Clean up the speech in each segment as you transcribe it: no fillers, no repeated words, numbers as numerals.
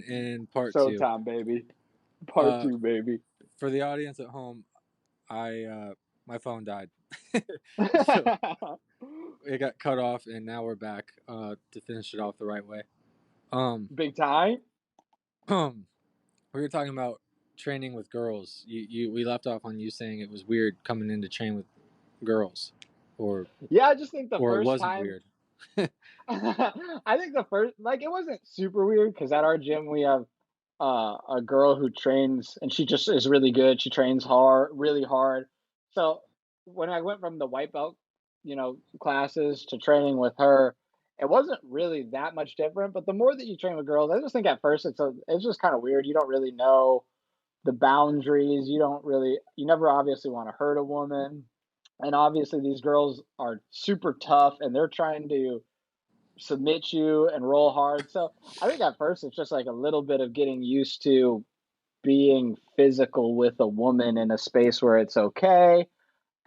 again in part So 2. time, baby. Part Uh, 2, baby. for the audience at home, my phone died, so it got cut off, and now we're back to finish it off the right way. Big time. We were talking about training with girls. We left off on you saying it was weird coming in to train with girls, or Yeah, I just think the it first wasn't time. weird. I think the first, like, it wasn't super weird because at our gym we have a girl who trains, and she just is really good. She trains hard, really hard. So when I went from the white belt, classes to training with her, it wasn't really that much different. But the more that you train with girls, I just think at first it's just kind of weird. You don't really know the boundaries. You never obviously want to hurt a woman. And obviously these girls are super tough and they're trying to submit you and roll hard. So I think at first it's just like a little bit of getting used to being physical with a woman in a space where it's okay.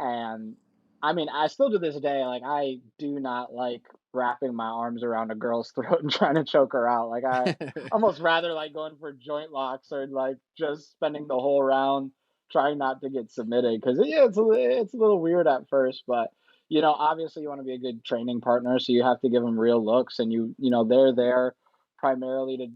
And I mean, I still to this day, like, I do not like wrapping my arms around a girl's throat and trying to choke her out. Like, I almost rather like going for joint locks or like just spending the whole round trying not to get submitted. Because yeah, it's a little weird at first, but obviously you want to be a good training partner, so you have to give them real looks, and they're there primarily to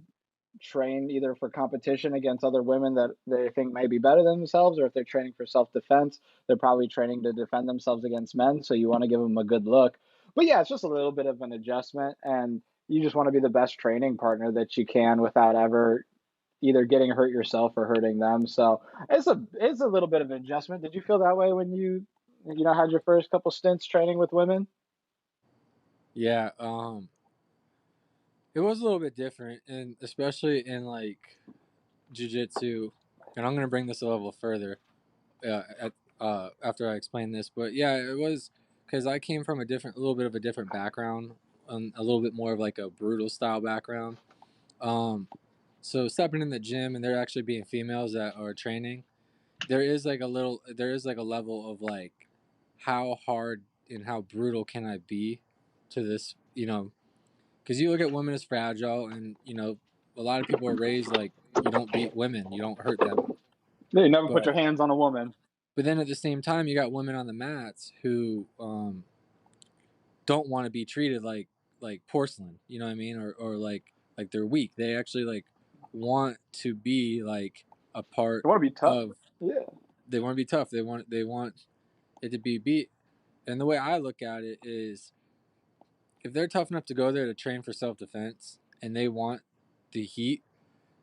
train either for competition against other women that they think may be better than themselves, or if they're training for self-defense, they're probably training to defend themselves against men. So you want to give them a good look. But yeah, it's just a little bit of an adjustment, and you just want to be the best training partner that you can without ever either getting hurt yourself or hurting them. So it's a little bit of an adjustment. Did you feel that way when you had your first couple stints training with women? Yeah, it was a little bit different, and especially in like jujitsu. And I'm gonna bring this a level further after I explain this. But yeah, it was because I came from a little bit of a different background, a little bit more of like a brutal style background. So stepping in the gym and there actually being females that are training, there is like a level of like how hard and how brutal can I be to this, because you look at women as fragile, and a lot of people are raised like you don't beat women, you don't hurt them. You never put But your hands on a woman. then at the same time, you got women on the mats who don't want to be treated like porcelain. You know what I mean? Or like they're weak. They actually like want to be like a part You want to be tough. of. Yeah. They want to be tough. They want it to be beat. And the way I look at it is, if they're tough enough to go there to train for self defense and they want the heat,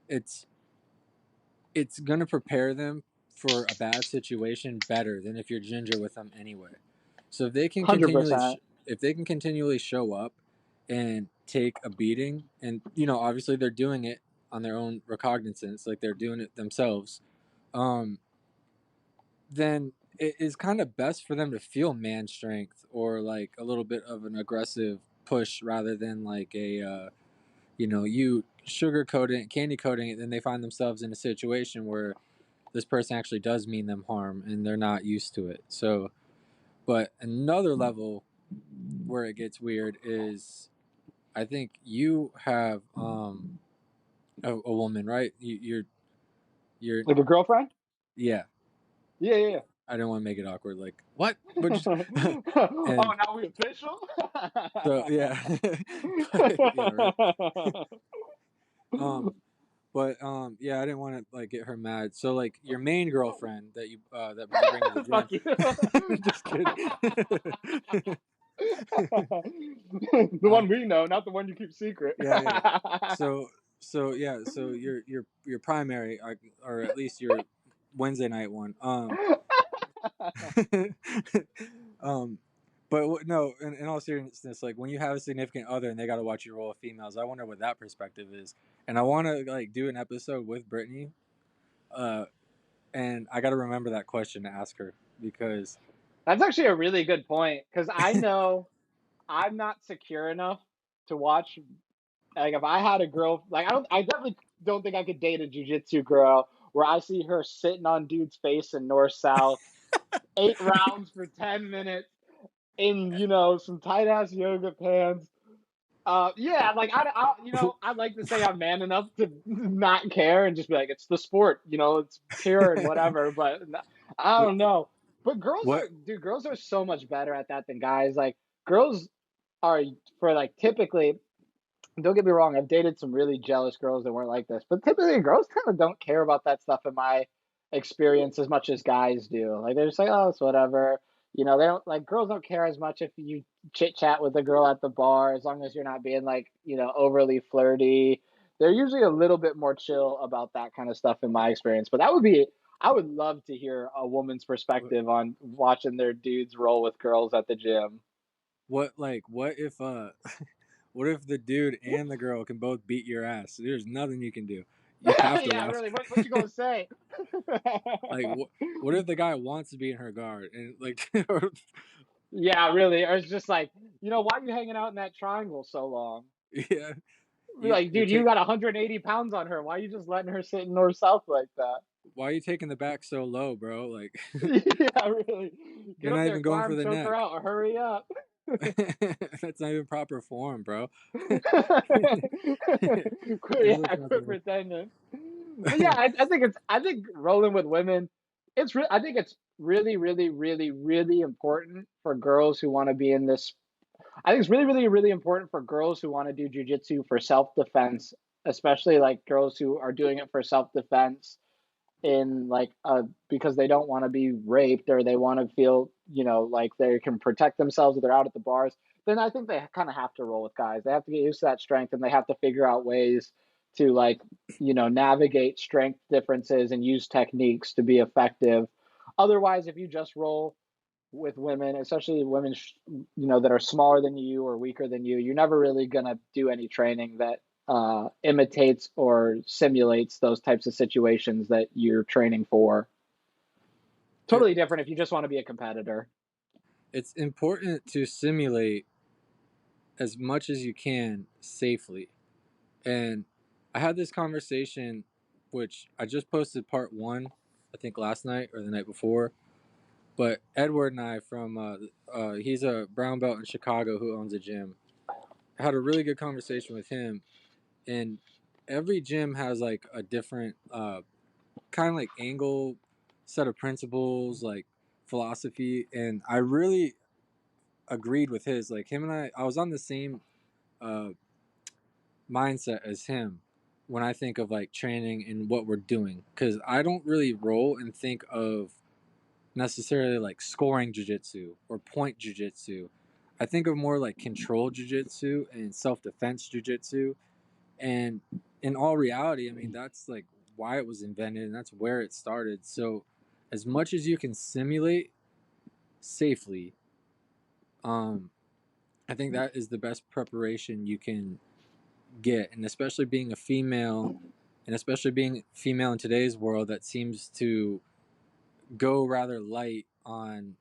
it's gonna prepare them for a bad situation better than if you're ginger with them anyway. So if 100%. they can continually show up and take a beating, and obviously they're doing it on their own recognizance, like they're doing it themselves, then it is kind of best for them to feel man strength or like a little bit of an aggressive push rather than like you sugarcoating, candy coating it, then they find themselves in a situation where this person actually does mean them harm and they're not used to it. So, but another level where it gets weird is, I think you have a woman, right? You're Like a girlfriend? yeah. Yeah, yeah, I didn't want to make it awkward. Like what? But just, oh, and now we official? so yeah, yeah, right. Um, but yeah, I didn't want to like get her mad. So like your main girlfriend that you bring to the Fuck you. gym. Just kidding. The one we know, not the one you keep secret. Yeah, yeah. So your primary, or at least your Wednesday night one. um, but no, in all seriousness, like when you have a significant other and they got to watch you roll with females, I wonder what that perspective is, and I want to like do an episode with Brittany, and I got to remember that question to ask her because That's actually a really good point because I know I'm not secure enough to watch. Like, if I had a girl, like, I definitely don't think I could date a jujitsu girl where I see her sitting on dude's face in north south, 8 rounds for 10 minutes in some tight ass yoga pants. Yeah, like I'd like to say I'm man enough to not care and just be like, it's the sport, it's pure and whatever. But I don't know. But What girls are so much better at that than guys. Like girls are for like typically don't get me wrong, I've dated some really jealous girls that weren't like this, but typically girls kind of don't care about that stuff in my experience as much as guys do. Like they're just like, oh, it's whatever. They don't like girls don't care as much if you chit chat with a girl at the bar as long as you're not being like, overly flirty. They're usually a little bit more chill about that kind of stuff in my experience. But I would love to hear a woman's perspective on watching their dudes roll with girls at the gym. what if what if the dude and the girl can both beat your ass? There's nothing you can do. You have to Yeah, watch. really. What you gonna say? Like what if the guy wants to be in her guard and like Yeah, really. Or it's just like, why are you hanging out in that triangle so long? yeah, Like, you're dude, you take got 180 pounds on her. Why are you just letting her sit in north south like that? why are you taking the back so low, bro? Like Yeah, really. you're Get up not there, even going for climb, the choke her neck. out, or hurry up. That's not even proper form, bro. Yeah, That's not quit the pretending. But yeah, I think rolling with women, I think it's really, really, really, really important for girls who want to be in this. I think it's really, really, really important for girls who want to do jujitsu for self defense, especially like girls who are doing it for self defense in like because they don't want to be raped or they want to feel like they can protect themselves if they're out at the bars. Then I think they kind of have to roll with guys. They have to get used to that strength and they have to figure out ways to like navigate strength differences and use techniques to be effective. Otherwise, if you just roll with women, especially women, that are smaller than you or weaker than you, you're never really gonna do any training that imitates or simulates those types of situations that you're training for. it, Totally different if you just want to be a competitor. it's important to simulate as much as you can safely. And I had this conversation, which I just posted part one, I think last night or the night before. But Edward and I from he's a brown belt in Chicago who owns a gym. I had a really good conversation with him, and every gym has like a different kind of like angle, set of principles, like philosophy, and I really agreed with his. Like him and I was on the same uh, mindset as him when I think of like training and what we're doing, because I don't really roll and think of necessarily like scoring jujitsu or point jujitsu. I think of more like control jujitsu and self defense jujitsu. And in all reality, I mean, that's like why it was invented and that's where it started. So, as much as you can simulate safely, um, I think that is the best preparation you can get. And especially being a female, and especially being female in today's world that seems to go rather light on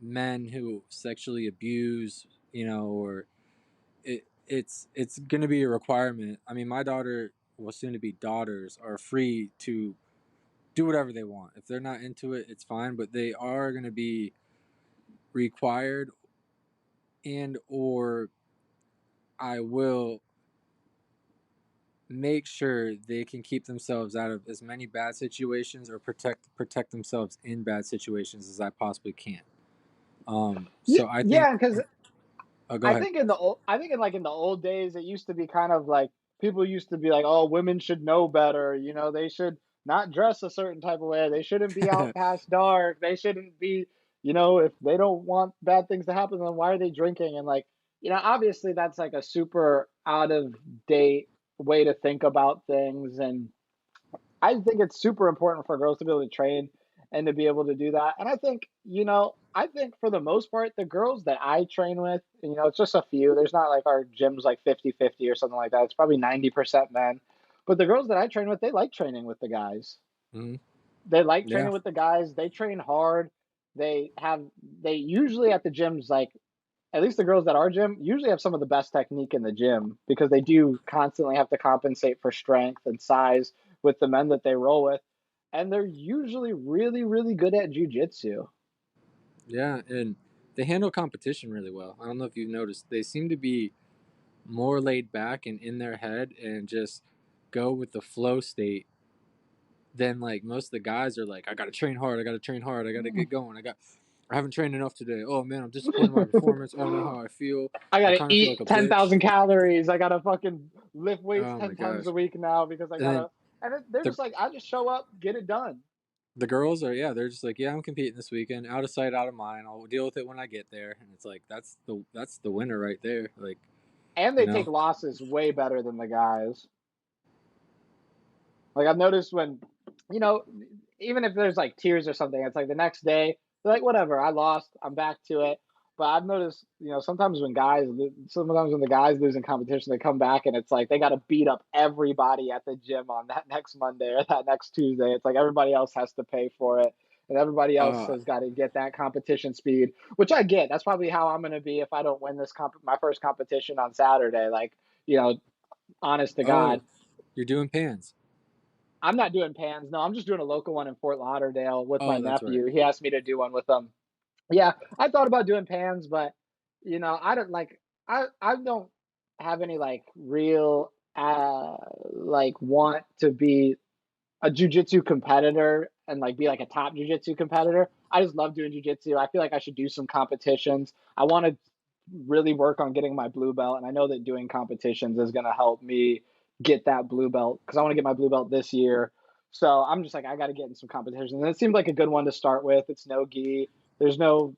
men who sexually abuse, or it's going to be a requirement. I mean, my daughter, well, soon to be daughters, are free to do whatever they want. If they're not into it, it's fine, but they are going to be required, and or I will make sure they can keep themselves out of as many bad situations or protect themselves in bad situations as I possibly can. Yeah, So I think, yeah, because oh, go ahead. I think in the old days it used to be kind of like people used to be like, oh, women should know better. They should not dress a certain type of way. They shouldn't be out past dark. They shouldn't be, if they don't want bad things to happen, then why are they drinking? And like, obviously that's like a super out of date way to think about things. And I think it's super important for girls to be able to train and to be able to do that. And I think for the most part, the girls that I train with, and, it's just a few, there's not like our gym's like 50-50 or something like that. It's probably 90% men. But the girls that I train with, they like training with the guys. Mhm. They like Yeah. training with the guys. They train hard. They usually at the gyms, like at least the girls at our gym usually have some of the best technique in the gym because they do constantly have to compensate for strength and size with the men that they roll with. And they're usually really, really good at jujitsu. Yeah, and they handle competition really well. I don't know if you've noticed. They seem to be more laid back and in their head and just go with the flow state than like most of the guys are like, I gotta train hard, I gotta train hard, I gotta get going, I haven't trained enough today. Oh man, I'm disappointed in my performance. I don't know how I feel. I I gotta kind of feel like eat a bitch. 10,000 calories. I gotta fucking lift weights Oh my 10 times a gosh. week now because I And then gotta. They're the just like, I just show up, get it done. the girls are, yeah, they're just like, yeah, I'm competing this weekend, out of sight, out of mind. I'll deal with it when I get there. And it's like that's the winner right there. Like, And you they take know. losses way better than the guys. Like I've noticed when, you know, even if there's like tears or something, it's like the next day, they're like, whatever, I lost, I'm back to it. But I've noticed, sometimes sometimes when the guys lose in competition, they come back and it's like they got to beat up everybody at the gym on that next Monday or that next Tuesday. It's like everybody else has to pay for it. And everybody else uh has got to get that competition speed, which I get. That's probably how I'm going to be if I don't win my first competition on Saturday. Like, you know, honest to God. oh, you're doing pans. I'm not doing pans. No, I'm just doing a local one in Fort Lauderdale with my Oh, that's right. nephew. He asked me to do one with him. Yeah, I thought about doing pans, but I don't like I don't have any like real like want to be a jujitsu competitor and like be like a top jujitsu competitor. I just love doing jujitsu. I feel like I should do some competitions. I want to really work on getting my blue belt, and I know that doing competitions is going to help me get that blue belt because I want to get my blue belt this year. So I'm just like I got to get in some competitions, and it seemed like a good one to start with. It's no gi, there's no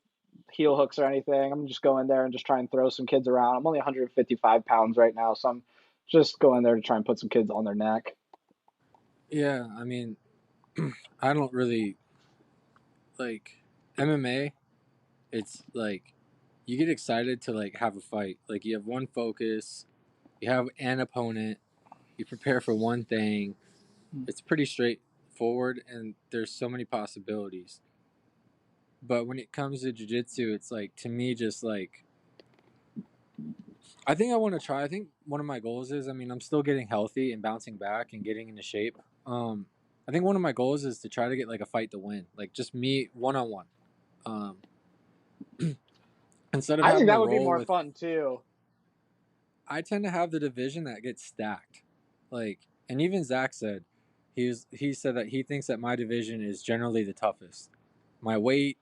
heel hooks or anything. I'm just going there and just try and throw some kids around. I'm only 155 pounds right now, so I'm just going there to try and put some kids on their neck. Yeah, I mean, I don't really like MMA. It's like you get excited to like have a fight. Like you have one focus, you have an opponent, you prepare for one thing. It's pretty straightforward, and there's so many possibilities. But when it comes to jujitsu, it's like to me just like I think I want to try. I think one of my goals is, I mean, I'm still getting healthy and bouncing back and getting into shape. I think one of my goals is to try to get like a fight to win, like just me one on one. Um, Instead of I think having to that would be roll more with, fun too. I tend to have the division that gets stacked. Like, and even Zach said, he said that he thinks that my division is generally the toughest. My weight,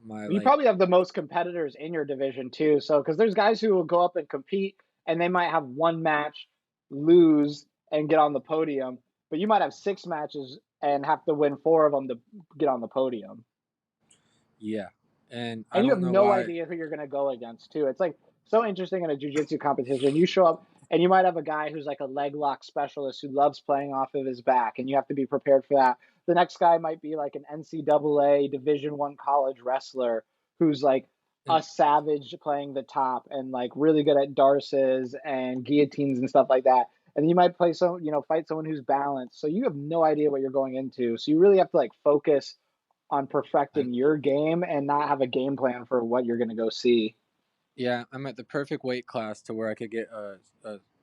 my You like, probably have the most competitors in your division too. So, because there's guys who will go up and compete and they might have one match, lose, and get on the podium, but you might have six matches and have to win four of them to get on the podium. yeah. And I And you have don't know no why. idea who you're going to go against too. It's like so interesting in a jiu-jitsu competition. You show up and you might have a guy who's like a leg lock specialist who loves playing off of his back, and you have to be prepared for that. The next guy might be like an NCAA Division One college wrestler who's like And a savage playing the top and like really good at darces and guillotines and stuff like that. And you might fight someone who's balanced. So you have no idea what you're going into. So you really have to like focus on I'm, perfecting your game and not have a game plan for what you're going to go see. yeah, I'm at the perfect weight class to where I could get a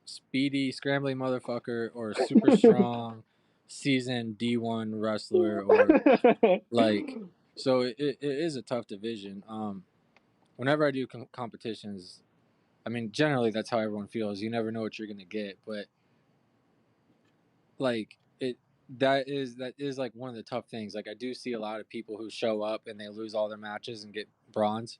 speedy, scrambly motherfucker or a super strong, seasoned D1 wrestler or like. So it is a tough division. Whenever I do competitions, I mean, generally that's how everyone feels. You never know what you're gonna get, but like that is like one of the tough things. Like I do see a lot of people who show up and they lose all their matches and get bronze,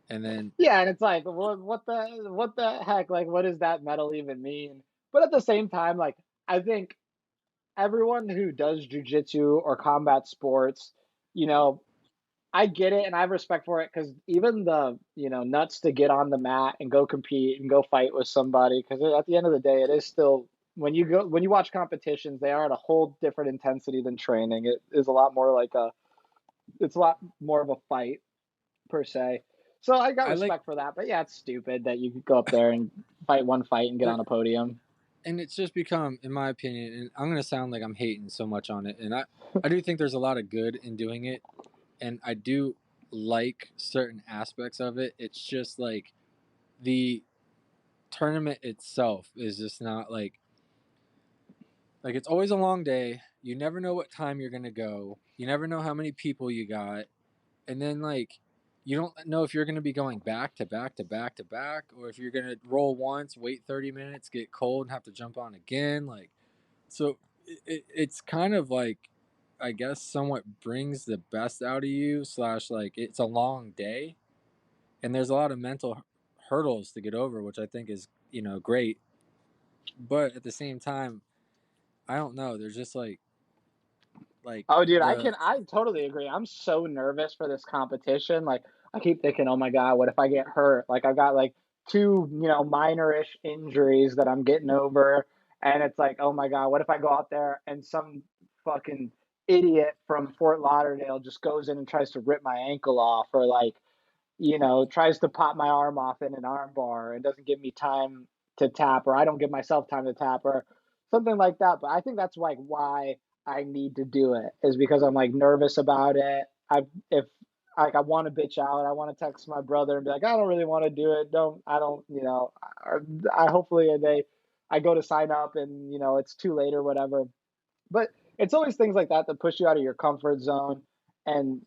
and then Yeah, and it's like, what the heck? Like, what does that medal even mean? But at the same time, like, I think everyone who does jujitsu or combat sports, you know, I get it and I have respect for it because even the nuts to get on the mat and go compete and go fight with somebody because at the end of the day it is still when you watch competitions they are at a whole different intensity than training. It is a lot more like it's a lot more of a fight per se. So I got I like respect for that. But yeah, it's stupid that you could go up there and fight one fight and get the on a podium. and it's just become, in my opinion, and I'm gonna sound like I'm hating so much on it, and I do think there's a lot of good in doing it, and I do like certain aspects of it. It's just like the tournament itself is just not like it's always a long day. You never know what time you're gonna go. You never know how many people you got, and then like you don't know if you're going to be going back to back to back to back, or if you're going to roll once, wait 30 minutes, get cold, and have to jump on again. Like, so it's kind of like, I guess, somewhat brings the best out of you. Slash, like, it's a long day, and there's a lot of mental hurdles to get over, which I think is, great. But at the same time, I don't know. There's just like Oh, dude, the I totally agree. I'm so nervous for this competition. Like, I keep thinking, oh my God, what if I get hurt? Like, I've got like two, minor-ish injuries that I'm getting over. And it's like, oh my God, what if I go out there and some fucking idiot from Fort Lauderdale just goes in and tries to rip my ankle off, or like, tries to pop my arm off in an arm bar and doesn't give me time to tap, or I don't give myself time to tap, or something like that. But I think that's like why I need to do it, is because I'm like nervous about it. If like I want to bitch out, I want to text my brother and be like, I don't really want to do it. I don't, I hopefully I go to sign up and it's too late or whatever. But it's always things like that that push you out of your comfort zone, and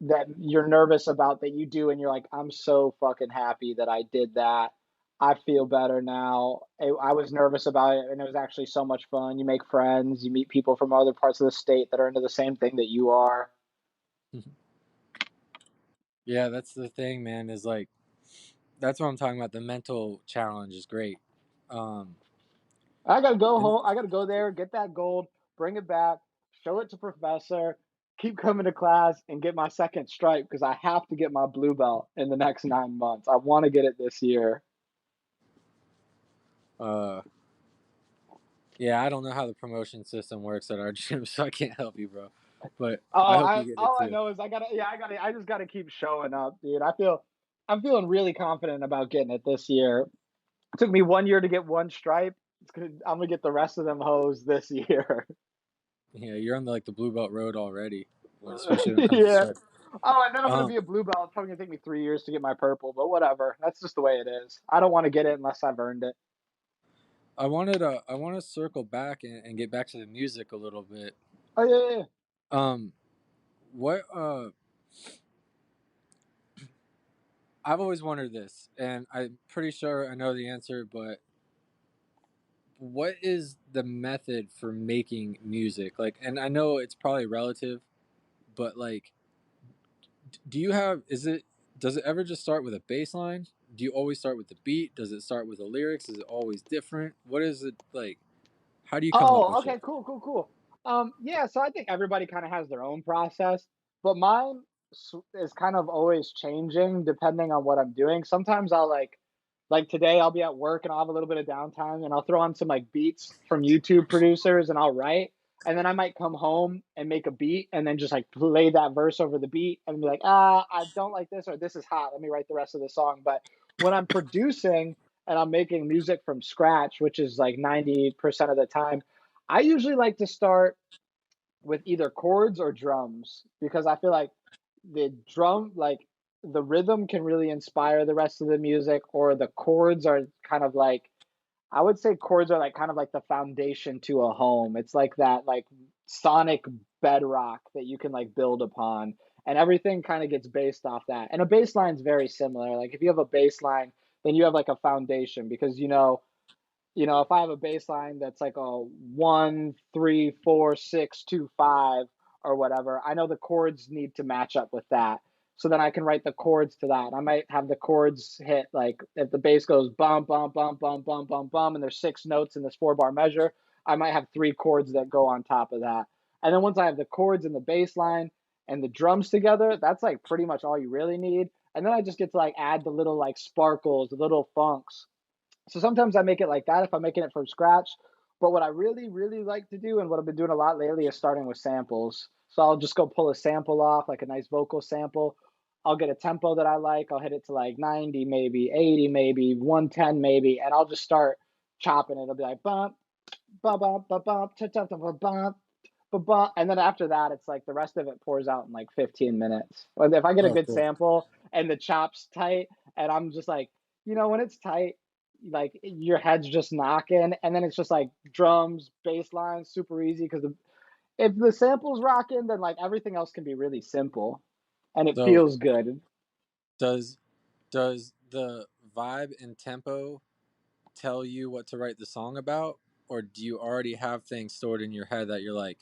that you're nervous about, that you do, and you're like, I'm so fucking happy that I did that. I feel better now. I was nervous about it, and it was actually so much fun. You make friends, you meet people from other parts of the state that are into the same thing that you are. yeah, that's the thing, man. Is like that's what I'm talking about. The mental challenge is great. Um, I gotta go and home. I gotta go there, get that gold, bring it back, show it to professor, keep coming to class, and get my second stripe, because I have to get my blue belt in the next 9 months. I want to get it this year. uh, yeah, I don't know how the promotion system works at our gym, so I can't help you, bro. But I Oh, hope I you get it all I too. know is I just gotta keep showing up, dude. I'm feeling really confident about getting it this year. It took me 1 year to get one stripe. I'm gonna get the rest of them hoes this year. Yeah, you're on the blue belt road already, especially when it comes to Yeah. strength. Oh, and then I'm gonna Um, be a blue belt. It's probably gonna take me 3 years to get my purple, but whatever. That's just the way it is. I don't want to get it unless I've earned it. I want to circle back and get back to the music a little bit. Oh yeah, yeah, yeah. Um, what I've always wondered this, and I'm pretty sure I know the answer, but what is the method for making music? Like, and I know it's probably relative, but like, do you have, does it ever just start with a bass line? Do you always start with the beat? Does it start with the lyrics? Is it always different? What is it like? How do you come up Oh, with shit? okay, cool, cool, cool. Yeah, so I think everybody kind of has their own process, but mine is kind of always changing depending on what I'm doing. Sometimes I'll like today I'll be at work and I'll have a little bit of downtime and I'll throw on some like beats from YouTube producers and I'll write. And then I might come home and make a beat and then just like play that verse over the beat and be like, I don't like this, or this is hot. Let me write the rest of the song. But when I'm producing and I'm making music from scratch, which is like 90% of the time, I usually like to start with either chords or drums, because I feel like the drum, like the rhythm can really inspire the rest of the music, or the chords are kind of like, I would say chords are like kind of like the foundation to a home. It's like that like sonic bedrock that you can like build upon, and everything kind of gets based off that. And a bass line is very similar. Like if you have a bass line, then you have like a foundation, because if I have a bass line that's like a 1 3 4 6 2 5 or whatever, I know the chords need to match up with that. So then I can write the chords to that. I might have the chords hit, like if the bass goes bum bum bum bum bum bum bum, and there's 6 notes in this 4 bar measure, I might have 3 chords that go on top of that. And then once I have the chords and the bass line and the drums together, that's like pretty much all you really need. And then I just get to like add the little like sparkles, the little funks. So sometimes I make it like that if I'm making it from scratch. But what I really, really like to do, and what I've been doing a lot lately, is starting with samples. So I'll just go pull a sample off, like a nice vocal sample. I'll get a tempo that I like. I'll hit it to like 90, maybe 80, maybe 110, maybe, and I'll just start chopping it. It'll be like bump, bump, bump, bump, bump, bump, bump, bump, and then after that, it's like the rest of it pours out in like 15 minutes. But if I get a Oh, good cool. sample and the chop's tight, and I'm just like, when it's tight, like your head's just knocking, and then it's just like drums, bass lines, super easy. Because if the sample's rocking, then like everything else can be really simple, and it So feels good. Does does the vibe and tempo tell you what to write the song about, or do you already have things stored in your head that you're like,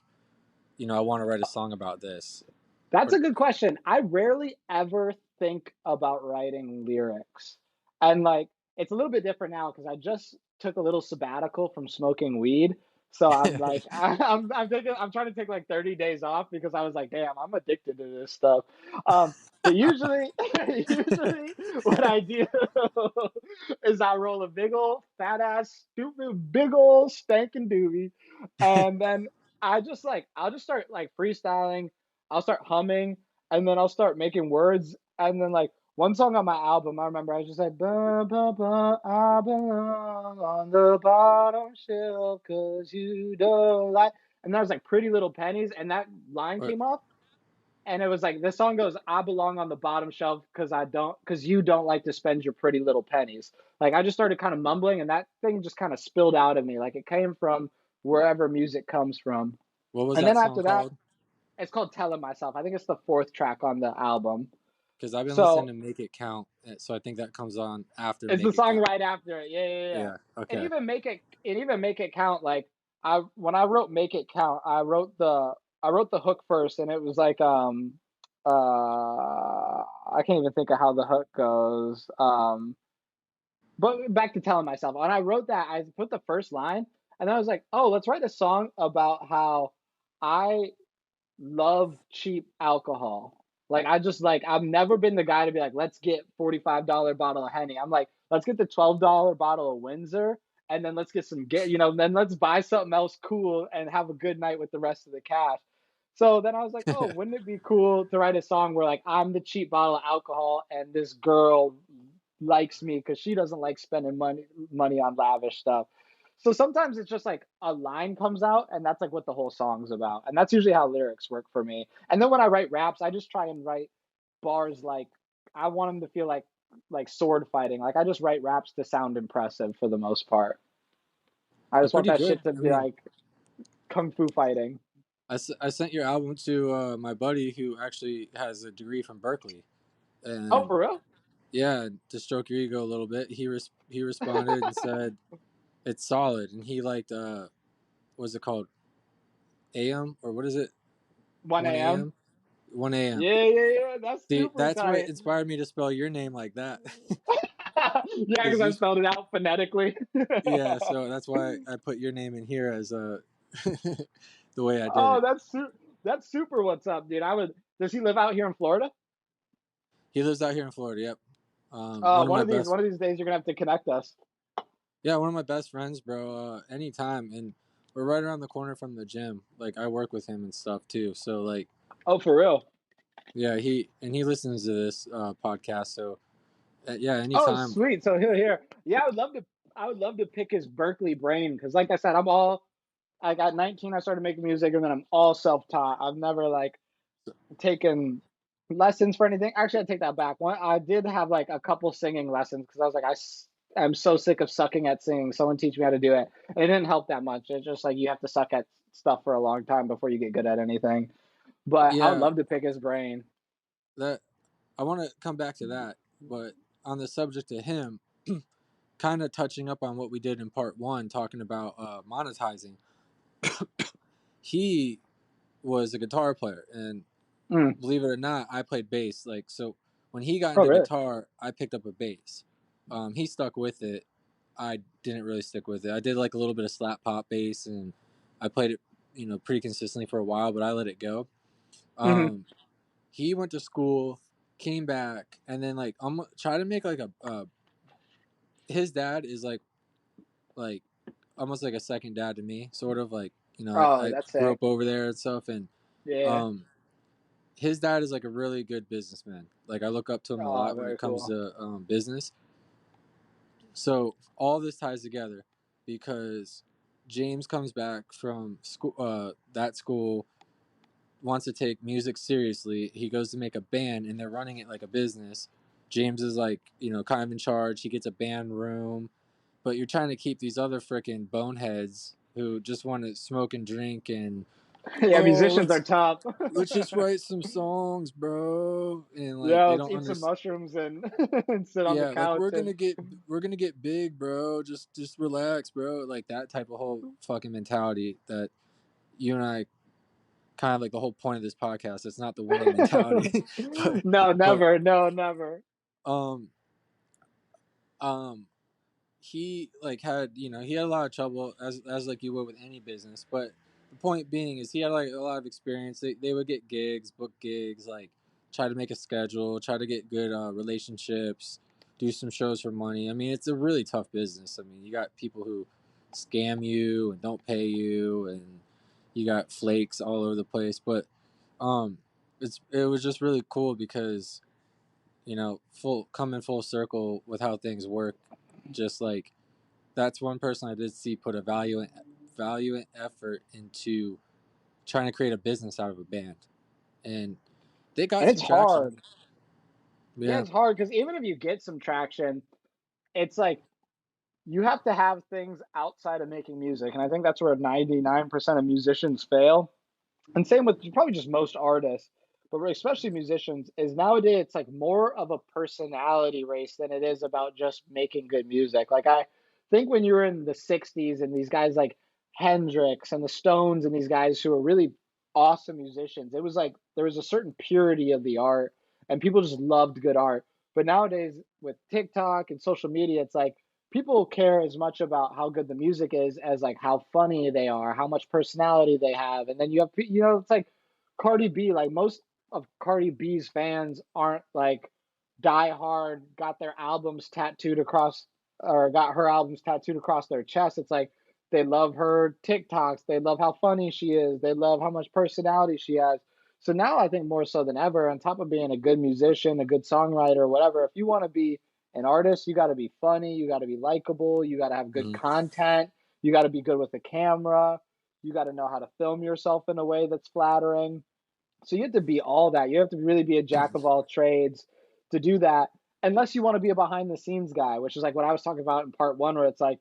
I want to write a song about this? That's Or a good question. I rarely ever think about writing lyrics. And like it's a little bit different now because I just took a little sabbatical from smoking weed. So I'm like I'm trying to take like 30 days off because I was like, damn, I'm addicted to this stuff. But usually usually what I do is I roll a big old fat ass stupid big old stinking doobie and then I'll just start like freestyling. I'll start humming and then I'll start making words. And then like one song on my album, I remember I was just like, ba, ba, ba, I belong on the bottom shelf because you don't like. And that was like Pretty Little Pennies. And that line or came up. And it was like, this song goes, I belong on the bottom shelf because you don't like to spend your pretty little pennies. Like I just started kind of mumbling and that thing just kind of spilled out of me. Like it came from wherever music comes from. what was And that then song after that, called? it's called Telling Myself. I think it's the fourth track on the album. Because I've been listening So to Make It Count, so I think that comes on after it's the Make It song Count. right after it. Yeah, yeah, yeah. Yeah. Okay. And even make it count. Like I when I wrote Make It Count, I wrote the hook first, and it was like I can't even think of how the hook goes. But back to Telling Myself. When I wrote that, I put the first line, and I was like, oh, let's write a song about how I love cheap alcohol. Like I just like I've never been the guy to be like, let's get $45 bottle of Henny. I'm like, let's get the $12 bottle of Windsor and then let's get some get then let's buy something else cool and have a good night with the rest of the cash. So then I was like, oh, wouldn't it be cool to write a song where like I'm the cheap bottle of alcohol and this girl likes me because she doesn't like spending money on lavish stuff. So sometimes it's just like a line comes out and that's like what the whole song's about. And that's usually how lyrics work for me. And then when I write raps, I just try and write bars like I want them to feel like sword fighting. Like I just write raps to sound impressive for the most part. I They're just want pretty that good. shit to I be mean, like kung fu fighting. I sent your album to my buddy who actually has a degree from Berkeley, Oh, and for real? yeah, to stroke your ego a little bit, he responded and said it's solid, and he liked what's it called, AM, or what is it, 1 one a.m. AM, 1 AM. Yeah, yeah, yeah. That's See, super that's what tight. inspired me to spell your name like that, Yeah, because because I you, spelled it out phonetically. yeah. So that's why I put your name in here as the way I did Oh, it. that's super. What's up, dude? I would. Does he live out here in Florida? He lives out here in Florida. Yep. One of my best. One of these days, you're gonna have to connect us. Yeah, one of my best friends, bro. Anytime, and we're right around the corner from the gym. Like I work with him and stuff too. So like, Oh, for real? yeah, he listens to this podcast. So yeah, Oh, anytime. sweet. So here. Yeah, I would love to. I would love to pick his Berkeley brain because, like I said, I'm all. I got 19. I started making music, and then I'm all self-taught. I've never like taken lessons for anything. Actually, I take that back. One, I did have like a couple singing lessons because I was like, I'm so sick of sucking at singing. Someone teach me how to do it. And it didn't help that much. It's just like you have to suck at stuff for a long time before you get good at anything. But I would Yeah, love to pick his brain. that I want to come back to that, but on the subject of him, kind of touching up on what we did in part one, talking about monetizing. He was a guitar player, and Mm. believe it or not, I played bass. Like so, when he got Oh, into really? guitar, I picked up a bass. He stuck with it. I didn't really stick with it. I did like a little bit of slap pop bass, and I played it, pretty consistently for a while. But I let it go. Hmm. Um, he went to school, came back, and then like I'm try to make like a his dad is like almost like a second dad to me, sort of like Oh, I that's grew sick. up over there and stuff, and Yeah. um his dad is like a really good businessman. Like I look up to him a Oh, lot when it very comes cool. to business. So all this ties together because James comes back from school, that school, wants to take music seriously. He goes to make a band, and they're running it like a business. James is like, kind of in charge. He gets a band room, but you're trying to keep these other freaking boneheads who just want to smoke and drink and Yeah, Oh, musicians are tough. let's just write some songs, bro. And like Yeah, they let's don't eat some understand. mushrooms and and sit on the Yeah, like couch and we're gonna get big, bro. Just relax, bro. Like that type of whole fucking mentality that you and I kind of like the whole point of this podcast. It's not the winning mentality, but no, but never, no, never. um um he like had he had a lot of trouble as like you would with any business, but the point being is he had like a lot of experience. They would get gigs, book gigs, like try to make a schedule, try to get good relationships, do some shows for money. I mean, it's a really tough business. I mean, you got people who scam you and don't pay you, and you got flakes all over the place. But um it was just really cool because full coming full circle with how things work, just like that's one person I did see put a value and effort into trying to create a business out of a band, and they got And it's some traction. hard. Yeah, Yeah. it's hard because even if you get some traction, it's like you have to have things outside of making music. And I think that's where 99% of musicians fail. And same with probably just most artists, but especially musicians, is nowadays it's like more of a personality race than it is about just making good music. Like I think when you were in the 60s and these guys like Hendrix and the Stones and these guys who were really awesome musicians, it was like there was a certain purity of the art and people just loved good art. But nowadays with TikTok and social media, it's like people care as much about how good the music is as like how funny they are, how much personality they have. And then you have, it's like Cardi B, like most of Cardi B's fans aren't like die hard, got their albums tattooed across or got her albums tattooed across their chest. It's like they love her TikToks, they love how funny she is, they love how much personality she has. So now I think more so than ever, on top of being a good musician, a good songwriter, whatever, if you want to be an artist, you got to be funny, you got to be likable, you got to have good Hmm. content, you got to be good with the camera, you got to know how to film yourself in a way that's flattering. So you have to be all that. You have to really be a jack of all trades to do that, unless you want to be a behind the scenes guy, which is like what I was talking about in part one, where it's like,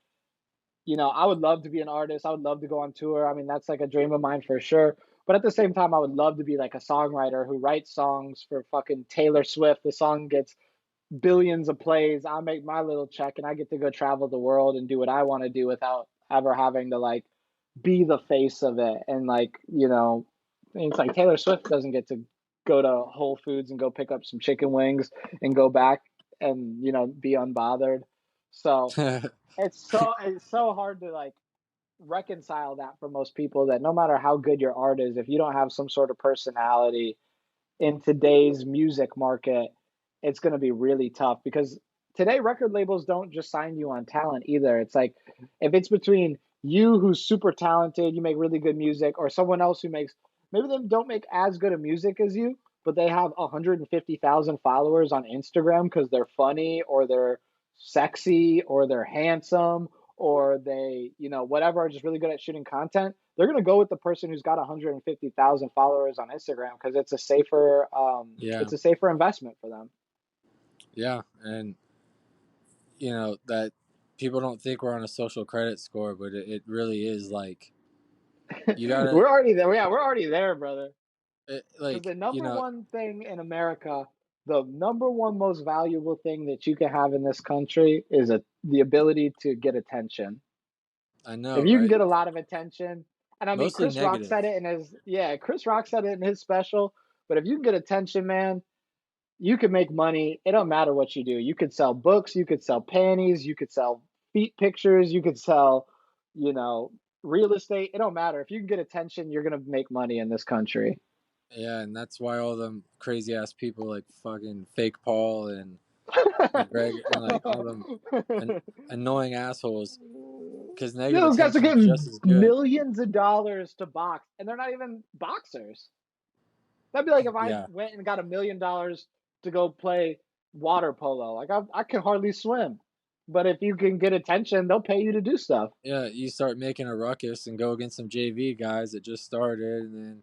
I would love to be an artist. I would love to go on tour. I mean, that's like a dream of mine for sure. But at the same time, I would love to be like a songwriter who writes songs for fucking Taylor Swift. The song gets billions of plays. I make my little check and I get to go travel the world and do what I want to do without ever having to like be the face of it. And like, it's like Taylor Swift doesn't get to go to Whole Foods and go pick up some chicken wings and go back and, be unbothered. So it's so hard to like reconcile that for most people that no matter how good your art is, if you don't have some sort of personality in today's music market, it's going to be really tough because today record labels don't just sign you on talent either. It's like if it's between you who's super talented, you make really good music, or someone else who makes maybe they don't make as good of music as you, but they have 150,000 followers on Instagram because they're funny or they're sexy or they're handsome or they, whatever, are just really good at shooting content, they're going to go with the person who's got 150,000 followers on Instagram because Yeah, it's a safer investment for them. yeah, and that people don't think we're on a social credit score, but it really is like you gotta We're already there. Yeah, we're already there, brother. Because like the number one thing in America, the number one most valuable thing that you can have in this country is the ability to get attention. I know, If you can right? get a lot of attention, and I mean, Mostly negative. Chris Rock said it in his special. But if you can get attention, man, you can make money. It don't matter what you do. You could sell books, you could sell panties, you could sell feet pictures, you could sell, you know, real estate. It don't matter. If you can get attention, you're gonna make money in this country. Yeah, and that's why all them crazy ass people like fucking fake Paul and Greg and like all them an- annoying assholes because Yeah, negative those guys are attention is just getting as good. millions of dollars to box, and they're not even boxers. That'd be like if I Yeah, went and got $1 million to go play water polo. Like I can hardly swim, but if you can get attention, they'll pay you to do stuff. yeah. You start making a ruckus and go against some JV guys that just started, and then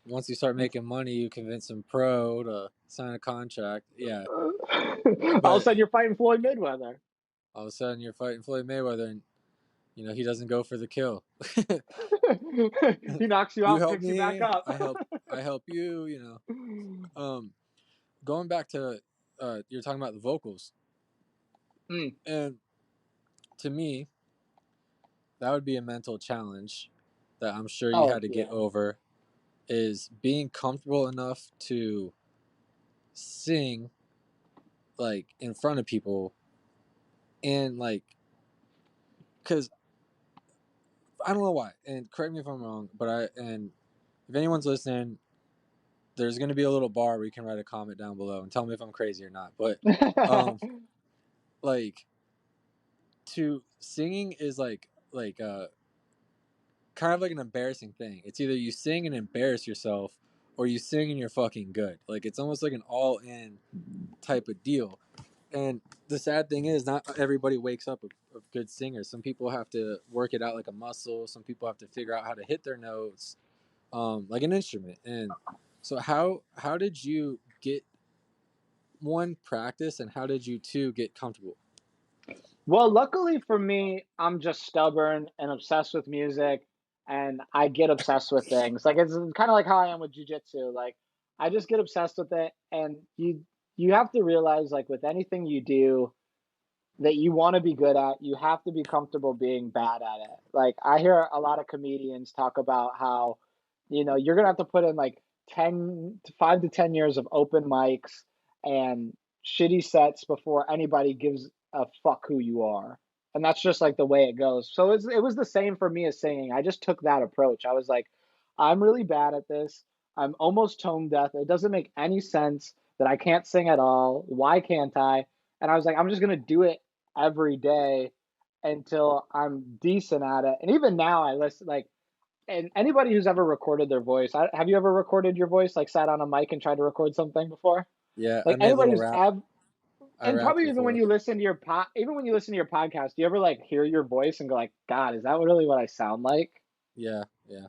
once you start making money, you convince some pro to sign a contract. Yeah, All of a but sudden, you're fighting Floyd Mayweather. all of a sudden you're fighting Floyd Mayweather, and He doesn't go for the kill. He knocks you You out, help picks you back me, up. I help you. Um, Going back to you're talking about the vocals, Mm. and to me, that would be a mental challenge that I'm sure you Oh had to get yeah. over. Is being comfortable enough to sing like in front of people and like because I don't know why, and correct me if I'm wrong, but if anyone's listening, there's going to be a little bar where you can write a comment down below and tell me if I'm crazy or not. But um, like to singing is like kind of like an embarrassing thing. It's either you sing and embarrass yourself, or you sing and you're fucking good. Like it's almost like an all in type of deal. And the sad thing is, not everybody wakes up a good singer. Some people have to work it out like a muscle. Some people have to figure out how to hit their notes, like an instrument. And so, how did you get one practice, and how did you two get comfortable? Well, luckily for me, I'm just stubborn and obsessed with music, and I get obsessed with things. Like it's kind of like how I am with jujitsu. Like I just get obsessed with it, and you have to realize like with anything you do that you want to be good at, you have to be comfortable being bad at it. Like I hear a lot of comedians talk about how, you're gonna have to put in like 5 to 10 years of open mics and shitty sets before anybody gives a fuck who you are. And that's just like the way it goes. So it was the same for me as singing. I just took that approach. I was like, I'm really bad at this. I'm almost tone deaf. It doesn't make any sense that I can't sing at all. Why can't I? And I was like, I'm just gonna do it every day until I'm decent at it. And even now, I listen like, and anybody who's ever recorded their voice, have you ever recorded your voice, like sat on a mic and tried to record something before? Yeah, I Like made anybody little who's rap. ever, I and rapped probably even when before. you listen to even when you listen to your podcast, do you ever like hear your voice and go like, God, is that really what I sound like? Yeah, yeah.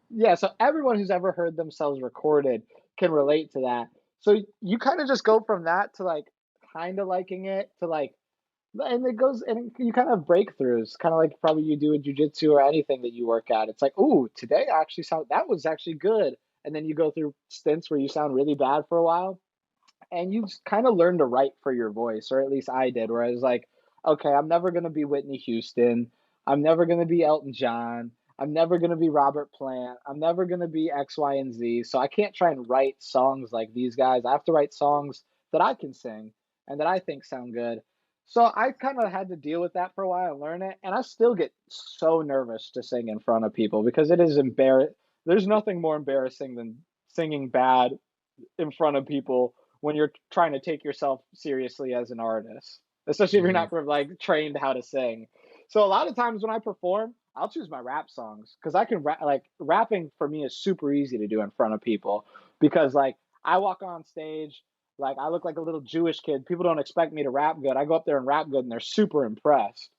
Yeah. So everyone who's ever heard themselves recorded can relate to that. So you kind of just go from that to like kind of liking it to like, and it goes and you kind of have breakthroughs, kind of like probably you do in jujitsu or anything that you work at. It's like, oh, today actually that was actually good. And then you go through stints where you sound really bad for a while and you kind of learn to write for your voice, or at least I did, where I was like, okay, I'm never going to be Whitney Houston. I'm never going to be Elton John. I'm never going to be Robert Plant. I'm never going to be X, Y, and Z. So I can't try and write songs like these guys. I have to write songs that I can sing and that I think sound good. So I kind of had to deal with that for a while and learn it. And I still get so nervous to sing in front of people because it is embarrassing. There's nothing more embarrassing than singing bad in front of people when you're trying to take yourself seriously as an artist, especially if you're Hmm. not like trained how to sing. So a lot of times when I perform, I'll choose my rap songs because I can like rapping for me is super easy to do in front of people because like I walk on stage like I look like a little Jewish kid. People don't expect me to rap good. I go up there and rap good and they're super impressed.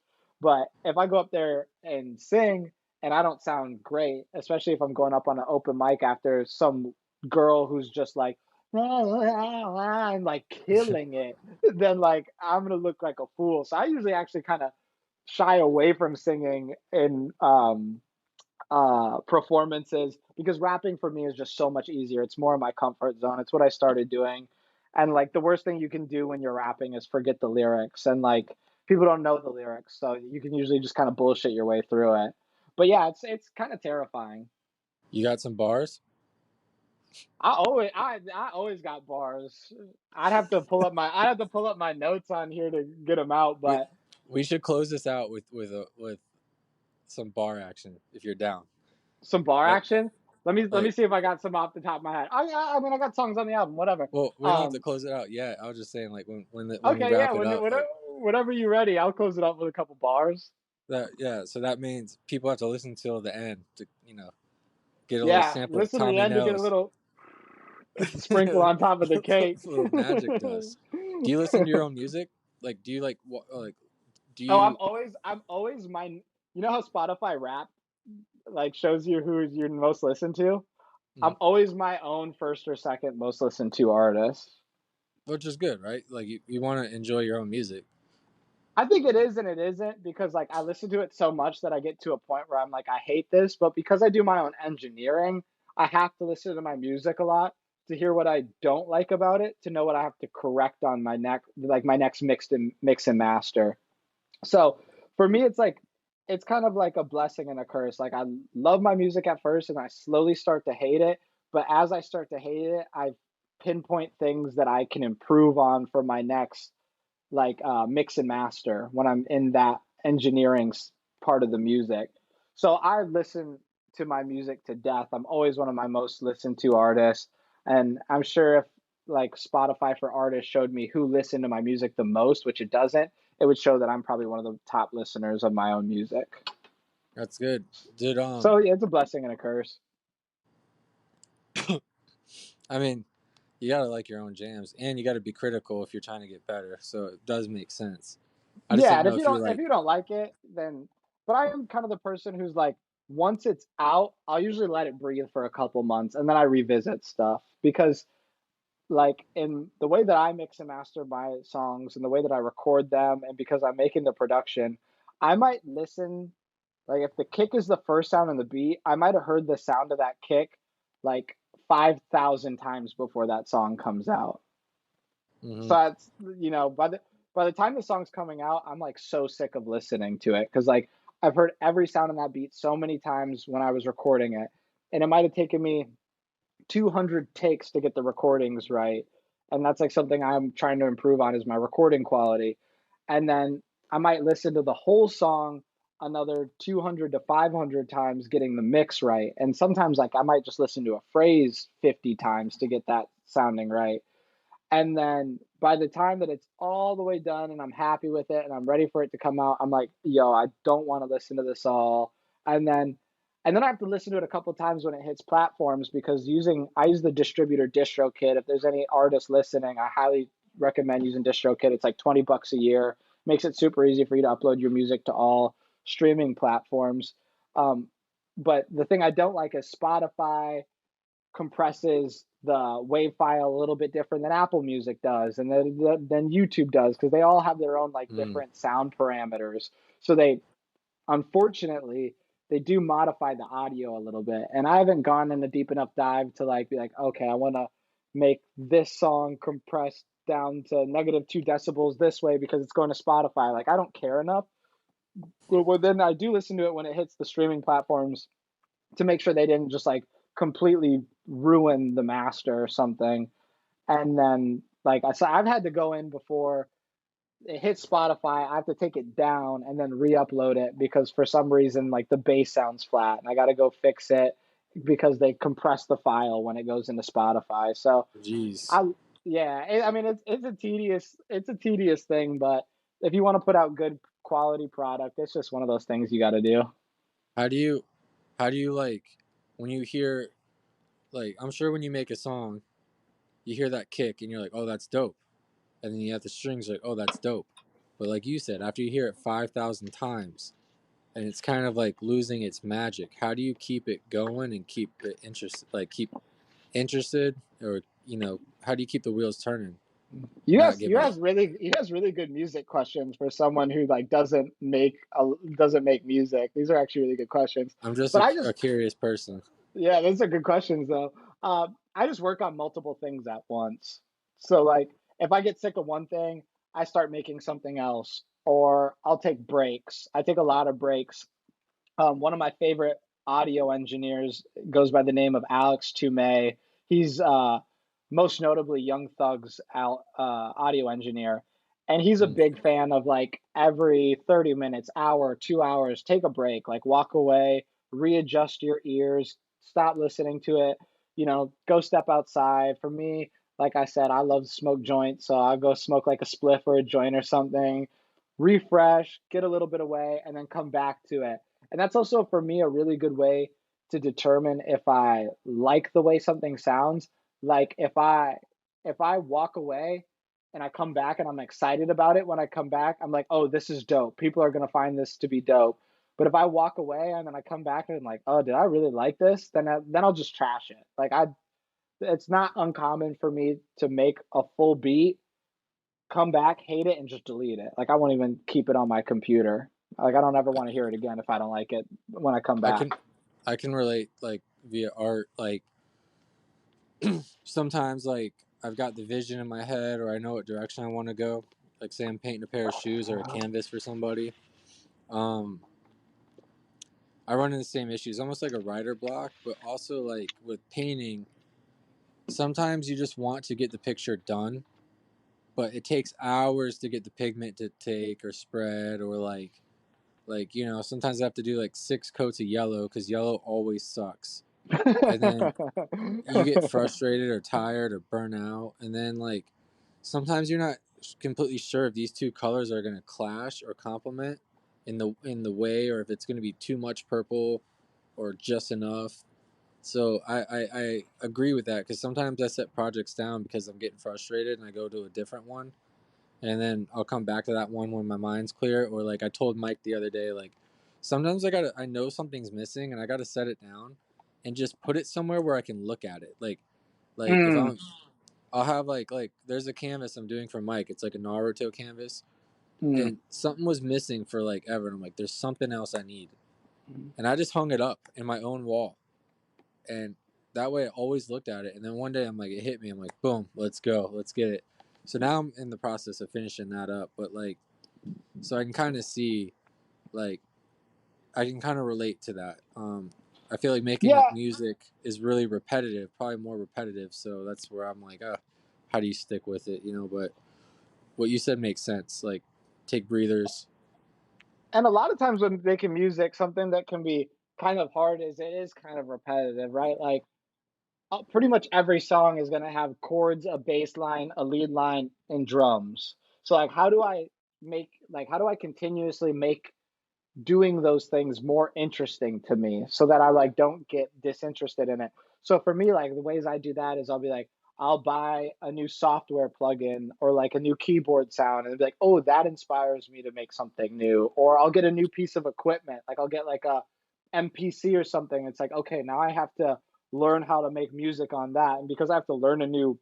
But if I go up there and sing and I don't sound great, especially if I'm going up on an open mic after some girl who's just like I'm like killing it, then like I'm gonna look like a fool. So I usually actually kind of shy away from singing in performances because rapping for me is just so much easier. It's more of my comfort zone. It's what I started doing. And like the worst thing you can do when you're rapping is forget the lyrics. And like people don't know the lyrics, so you can usually just kind of bullshit your way through it. But yeah, it's kind of terrifying. You got some bars? I always got bars. I'd have to pull up my notes on here to get them out, We but we should close this out with some bar action if you're down. some bar Like action. Let me like see if I got some off the top of my head. Oh yeah, I mean I got songs on the album, whatever. well, we don't have to Um close it out yet. I was just saying like when we okay, yeah, wrap it up like whenever you're ready, I'll close it up with a couple bars. that. Yeah, so that means people have to listen till the end to get a little Yeah, sample of listen to the Tommy end to get a Nels. little sprinkle on top of the cake. It's a little magic dust. Do you listen to your own music? Like, do you like what? Like, do Oh, you? I'm always my. You know how Spotify Rap like shows you who you're most listened to? Mm, I'm always my own first or second most listened to artist. which is good, right? Like, you want to enjoy your own music. I think it is and it isn't because like I listen to it so much that I get to a point where I'm like, I hate this, but because I do my own engineering, I have to listen to my music a lot to hear what I don't like about it, to know what I have to correct on my next mix and master. So for me, it's kind of like a blessing and a curse. Like I love my music at first and I slowly start to hate it. But as I start to hate it, I pinpoint things that I can improve on for my next mix and master when I'm in that engineering part of the music. So I listen to my music to death. I'm always one of my most listened to artists. And I'm sure if like Spotify for artists showed me who listened to my music the most, which it doesn't, it would show that I'm probably one of the top listeners of my own music. That's good. Did So yeah, it's a blessing and a curse. I mean, you gotta like your own jams, and you gotta be critical if you're trying to get better. So it does make sense. I just Yeah, didn't and know if you're if like, you don't like it, then but I am kind of the person who's like once it's out, I'll usually let it breathe for a couple months and then I revisit stuff because like in the way that I mix and master my songs and the way that I record them and because I'm making the production, I might listen like if the kick is the first sound on the beat, I might have heard the sound of that kick like 5,000 times before that song comes out. hmm So it's by the time the song's coming out, I'm like so sick of listening to it because like I've heard every sound on that beat so many times when I was recording it, and it might have taken me 200 takes to get the recordings right, and that's like something I'm trying to improve on is my recording quality, and then I might listen to the whole song another 200 to 500 times getting the mix right, and sometimes like I might just listen to a phrase 50 times to get that sounding right. And then by the time that it's all the way done and I'm happy with it and I'm ready for it to come out, I'm like, yo, I don't want to listen to this all. And then I have to listen to it a couple times when it hits platforms because I use the distributor DistroKid. If there's any artists listening, I highly recommend using DistroKid. It's like 20 bucks a year. Makes it super easy for you to upload your music to all streaming platforms. Um, but the thing I don't like is Spotify compresses the wave file a little bit different than Apple Music does, and then YouTube does, because they all have their own like mm, different sound parameters. So they unfortunately they do modify the audio a little bit, and I haven't gone in a deep enough dive to like be like, okay, I want to make this song compressed down to -2 decibels this way because it's going to Spotify. Like I don't care enough. But then I do listen to it when it hits the streaming platforms to make sure they didn't just like completely ruin the master or something. And then like I said, I've had to go in before it hits Spotify. I have to take it down and then re-upload it because for some reason like the bass sounds flat, and I got to go fix it because they compress the file when it goes into Spotify. So jeez. I yeah, I mean it's a tedious thing, but if you want to put out good quality product, it's just one of those things you got to do. How do you, how do you like when you hear like I'm sure when you make a song, you hear that kick and you're like, oh, that's dope, and then you have the strings like, oh, that's dope, but like you said, after you hear it 5,000 times, and it's kind of like losing its magic. How do you keep it going and keep it interested, like keep interested, or how do you keep the wheels turning and not give up? You ask really good music questions for someone who like doesn't make music. These are actually really good questions. I'm just But a curious person. yeah, those are good questions though. I just work on multiple things at once. So like if I get sick of one thing, I start making something else, or I'll take breaks. I take a lot of breaks. One of my favorite audio engineers goes by the name of Alex Toomey. He's most notably Young Thug's audio engineer, and he's a Mm, big fan of like every 30 minutes, hour, 2 hours, take a break, like walk away, readjust your ears, stop listening to it, go step outside. For me, like I said, I love to smoke joints, so I'll go smoke like a spliff or a joint or something, refresh, get a little bit away, and then come back to it. And that's also for me a really good way to determine if I like the way something sounds. Like if I walk away and I come back and I'm excited about it when I come back, I'm like, "Oh, this is dope. People are going to find this to be dope." But if I walk away and then I come back and I'm like, "Oh, did I really like this?" Then I'll just trash it. Like I it's not uncommon for me to make a full beat come back, hate it, and just delete it. Like I won't even keep it on my computer. Like I don't ever want to hear it again if I don't like it when I come I back. can I can relate like via art. Like sometimes like I've got the vision in my head or I know what direction I want to go. Like say I'm painting a pair of shoes or a canvas for somebody. Um, I run into the same issues, almost like a writer block, but also like with painting, sometimes you just want to get the picture done, but it takes hours to get the pigment to take or spread or like sometimes I have to do like 6 coats of yellow because yellow always sucks, and then you get frustrated or tired or burn out, and then like sometimes you're not completely sure if these two colors are going to clash or complement in the way, or if it's going to be too much purple or just enough. So I agree with that because sometimes I set projects down because I'm getting frustrated and I go to a different one, and then I'll come back to that one when my mind's clear. Or like I told Mike the other day, like sometimes I know something's missing and I gotta set it down and just put it somewhere where I can look at it. Like if Mm, I'll have like there's a canvas I'm doing for Mike. It's like a Naruto canvas, mm, and something was missing for like ever. And I'm like, there's something else I need, and I just hung it up in my own wall, and that way I always looked at it. And then one day I'm like, it hit me. I'm like, boom, let's go, let's get it. So now I'm in the process of finishing that up, but like so I can kind of see like I can kind of relate to that. I feel like making yeah, music is really repetitive, probably more repetitive. So that's where I'm like, how do you stick with it, But what you said makes sense. Like, take breathers. and a lot of times when making music, something that can be kind of hard is it is kind of repetitive, right? Like pretty much every song is going to have chords, a bass line, a lead line, and drums. So like, how do I continuously make doing those things more interesting to me so that I like don't get disinterested in it. So for me, like the ways I do that is I'll be like, I'll buy a new software plugin or like a new keyboard sound and be like, oh, that inspires me to make something new. Or I'll get a new piece of equipment. Like I'll get like a MPC or something. It's like, okay, now I have to learn how to make music on that. And because I have to learn a new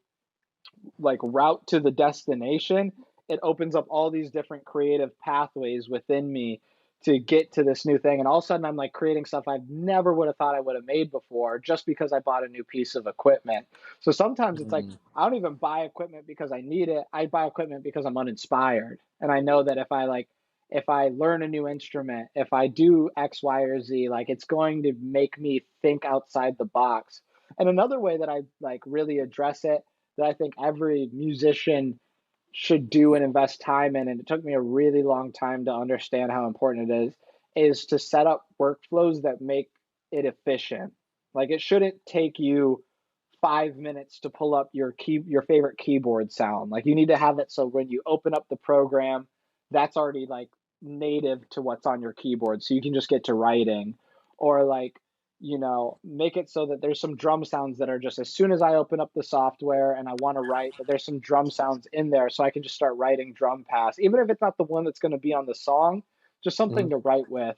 like route to the destination, it opens up all these different creative pathways within me to get to this new thing. And all of a sudden, I'm like creating stuff I never would have thought I would have made before just because I bought a new piece of equipment. So sometimes it's like, Mm, I don't even buy equipment because I need it. I buy equipment because I'm uninspired. And I know that if I learn a new instrument, if I do X, Y, or Z, like it's going to make me think outside the box. And another way that I like really address it that I think every musician should do and invest time in, and it took me a really long time to understand how important it is to set up workflows that make it efficient. Like it shouldn't take you 5 minutes to pull up your favorite keyboard sound. Like you need to have it so when you open up the program, that's already like native to what's on your keyboard, so you can just get to writing, or like make it so that there's some drum sounds that are just as soon as I open up the software and I want to write, that there's some drum sounds in there so I can just start writing drum pass, even if it's not the one that's going to be on the song, just something mm, to write with.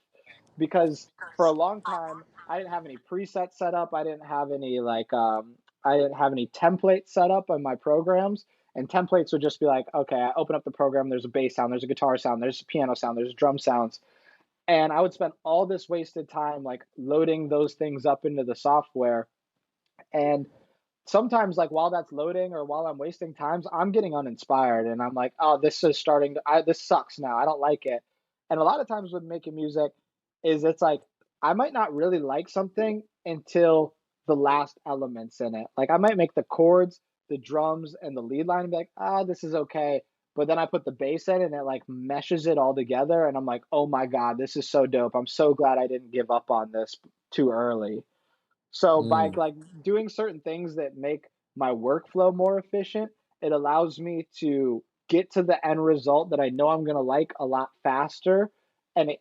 Because for a long time I didn't have any presets set up. I didn't have any templates set up on my programs. And templates would just be like, okay, I open up the program, there's a bass sound, there's a guitar sound, there's a piano sound, there's drum sounds. And I would spend all this wasted time like loading those things up into the software. And sometimes like while that's loading or while I'm wasting times, I'm getting uninspired and I'm like, oh, this sucks now. I don't like it. And a lot of times with making music is it's like I might not really like something until the last elements in it. Like I might make the chords, the drums, and the lead line and be like, this is okay. But then I put the bass in and it like meshes it all together and I'm like, oh my God, this is so dope. I'm so glad I didn't give up on this too early. So by mm, like doing certain things that make my workflow more efficient, it allows me to get to the end result that I know I'm going to like a lot faster, and it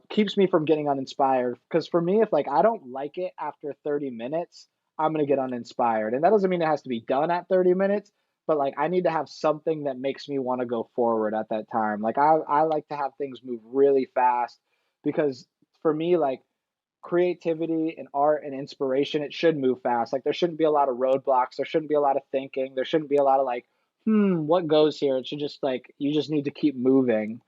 keeps me from getting uninspired. Because for me, if like I don't like it after 30 minutes, I'm going to get uninspired. And that doesn't mean it has to be done at 30 minutes, but like I need to have something that makes me want to go forward at that time. Like I like to have things move really fast because for me like creativity and art and inspiration, it should move fast. Like there shouldn't be a lot of roadblocks. There shouldn't be a lot of thinking. There shouldn't be a lot of like, what goes here? It should just like you just need to keep moving.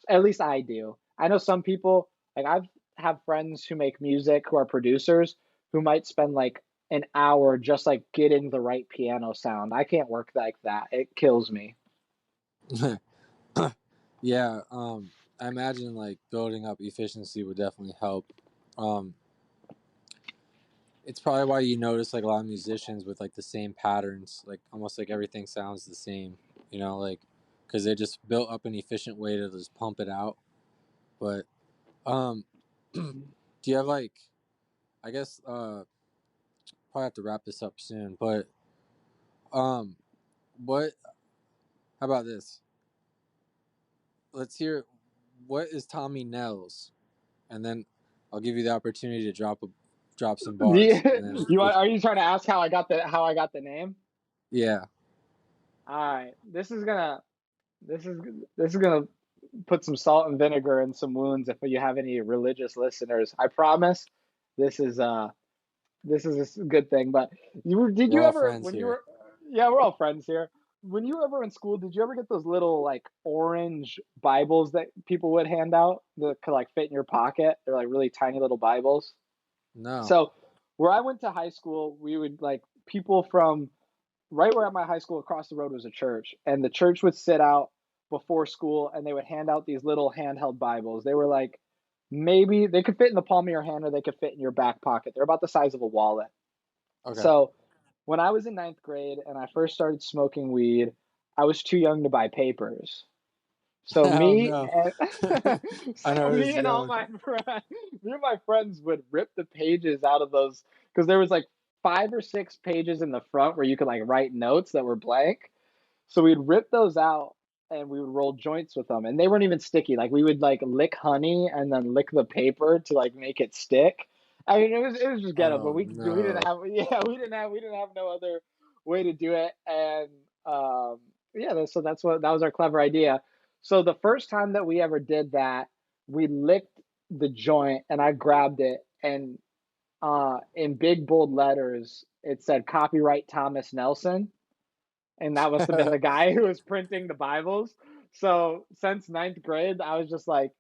At least I do. I know some people like I've have friends who make music who are producers who might spend like an hour just like getting the right piano sound. I can't work like that. It kills me. Yeah, I imagine like building up efficiency would definitely help. Um, it's probably why you notice like a lot of musicians with like the same patterns, like almost like everything sounds the same, like because they just built up an efficient way to just pump it out. But um, do you have like, I guess probably have to wrap this up soon, but um, what? How about this? Let's hear what is Tommy Nels, and then I'll give you the opportunity to drop some bars, and then Are you trying to ask how I got the name? yeah. All right. This is this is gonna put some salt and vinegar in some wounds if you have any religious listeners. I promise this is this is a good thing. But did We're you all ever friends when you here. were yeah, we're all friends here. When you were ever in school, did you ever get those little like orange Bibles that people would hand out that could like fit in your pocket? They're like really tiny little Bibles. No. So where I went to high school, we would like people from right where at my high school across the road was a church, and the church would sit out before school and they would hand out these little handheld Bibles. They were like maybe they could fit in the palm of your hand or they could fit in your back pocket. They're about the size of a wallet. Okay. So when I was in ninth grade and I first started smoking weed, I was too young to buy papers. So Oh no. I know where this me is and all going. my friends, me and my friends would rip the pages out of those because there was like 5 or 6 pages in the front where you could like write notes that were blank. So we'd rip those out and we would roll joints with them, and they weren't even sticky. Like we would like lick honey and then lick the paper to like make it stick. I mean, it was just ghetto, but Oh we didn't no. have yeah we didn't have no other way to do it, and yeah, so that was our clever idea. So the first time that we ever did that, we licked the joint, and I grabbed it, and in big bold letters it said copyright Thomas Nelson, and that must have been the guy who was printing the Bibles. So since ninth grade, I was just like,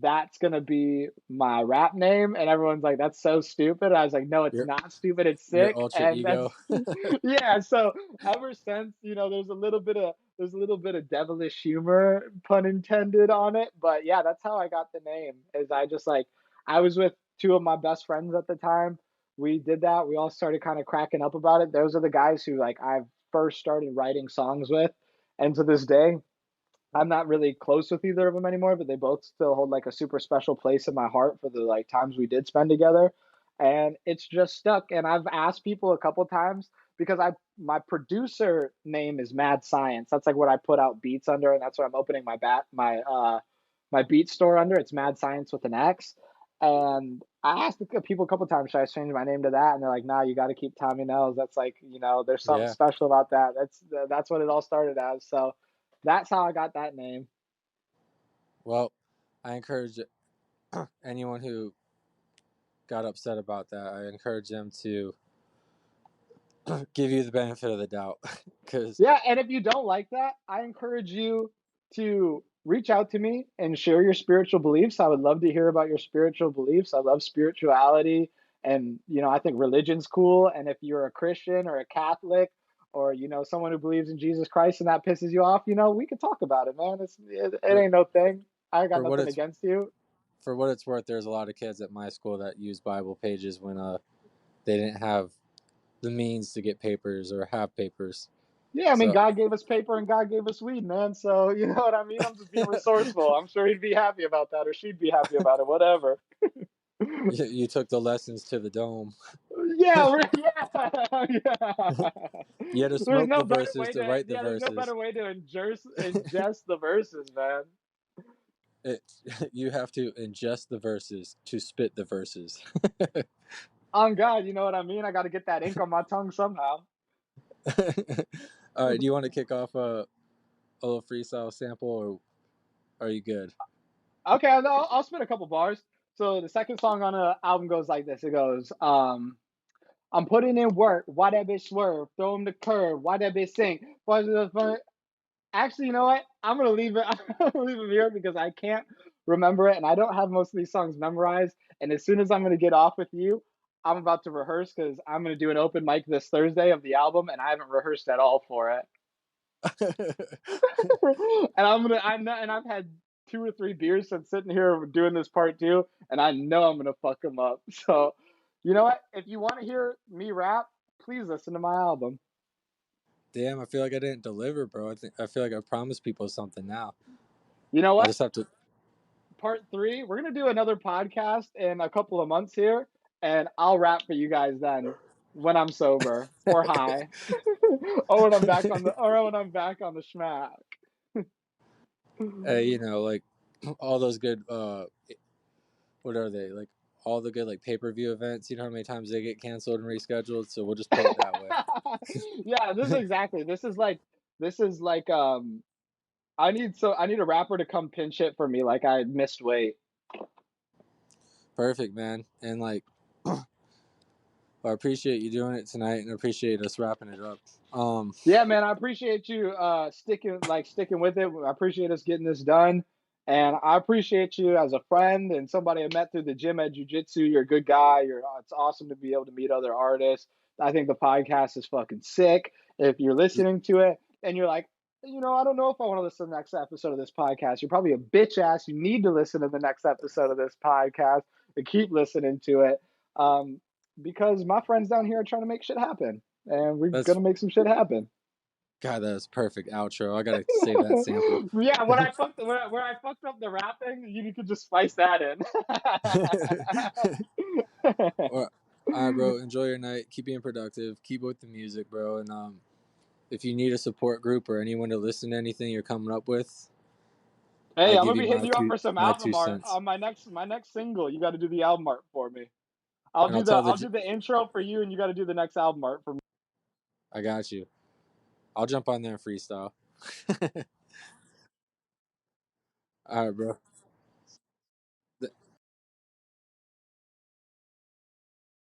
that's gonna be my rap name, and everyone's like, that's so stupid. I was like, no, it's your not stupid, it's your sick, ultra and ego. that's yeah. So ever since, there's a little bit of devilish humor, pun intended, on it. But yeah, that's how I got the name. Is I just like I was with two of my best friends at the time. We did that. We all started kind of cracking up about it. Those are the guys who like I've first started writing songs with, and to this day, I'm not really close with either of them anymore, but they both still hold like a super special place in my heart for the like times we did spend together. And it's just stuck. And I've asked people a couple times because I my producer name is Mad Science. That's like what I put out beats under, and that's what I'm opening my beat store under. It's Mad Science with an X. And I asked people a couple times, should I change my name to that? And they're like, nah, you got to keep Tommy Nels. That's like, there's something Yeah. special about that. That's what it all started as. So that's how I got that name. Well, I encourage anyone who got upset about that. I encourage them to give you the benefit of the doubt, because Yeah, and if you don't like that, I encourage you to reach out to me and share your spiritual beliefs. I would love to hear about your spiritual beliefs. I love spirituality, and I think religion's cool. And if you're a Christian or a Catholic or someone who believes in Jesus Christ and that pisses you off, we could talk about it, man. It for ain't no thing. I got for what nothing it's against you. for what it's worth, there's a lot of kids at my school that use Bible pages when they didn't have the means to get papers or have papers. Yeah, I mean, So God gave us paper and God gave us weed, man. So, you know what I mean? I'm just being resourceful. I'm sure he'd be happy about that, or she'd be happy about it, whatever. you took the lessons to the dome. Yeah, yeah, yeah. You had to There's smoke no the better verses way to to, write the yeah, there's no verses. better way to ingest the verses, man. It, you have to ingest the verses to spit the verses. On God, you know what I mean? I got to get that ink on my tongue somehow. All right, do you want to kick off a little freestyle sample, or are you good? Okay, I'll spit a couple bars. So the second song on the album goes like this. It goes, I'm putting in work. Why that bitch swerve? Throw him the curve. Why that bitch sink? Why the fun? Actually, you know what? I'm gonna leave it. I'm gonna leave it here because I can't remember it, and I don't have most of these songs memorized. And as soon as I'm gonna get off with you, I'm about to rehearse because I'm gonna do an open mic this Thursday of the album, and I haven't rehearsed at all for it. And I'm not, and I've had 2 or 3 beers since sitting here doing this part two, and I know I'm gonna fuck them up. So, you know what? If you want to hear me rap, please listen to my album. Damn, I feel like I didn't deliver, bro. I feel like I promised people something now. You know I'll what? just have to. Part three, we're gonna do another podcast in a couple of months here, and I'll rap for you guys then when I'm sober or high, or when I'm back on the schmack. You know, like all those good. What are they like? All the good like pay-per-view events. You know how many times they get canceled and rescheduled. So we'll just put it that way. Yeah, this is like I need a rapper to come pinch it for me like I missed weight. Perfect, man. And like, I appreciate you doing it tonight, and appreciate us wrapping it up. Yeah, man, I appreciate you sticking with it. I appreciate us getting this done. And I appreciate you as a friend and somebody I met through the gym at jiu-jitsu. You're a good guy. It's awesome to be able to meet other artists. I think the podcast is fucking sick. If you're listening to it and you're like, I don't know if I want to listen to the next episode of this podcast, you're probably a bitch ass. You need to listen to the next episode of this podcast and keep listening to it. Um, because my friends down here are trying to make shit happen and we're that's gonna make some shit happen. God. That's perfect outro. I gotta save that sample. Yeah, when I fucked up the rapping, you could just spice that in. All right, bro. Enjoy your night. Keep being productive. Keep with the music, bro. And if you need a support group or anyone to listen to anything you're coming up with, Hey, I I'm give gonna you be hitting you up for some my album two art cents. on my next single. You got to do the album art for me. And I'll tell the. I'll do the intro for you, and you got to do the next album art for me. I got you. I'll jump on there and freestyle. All right, bro.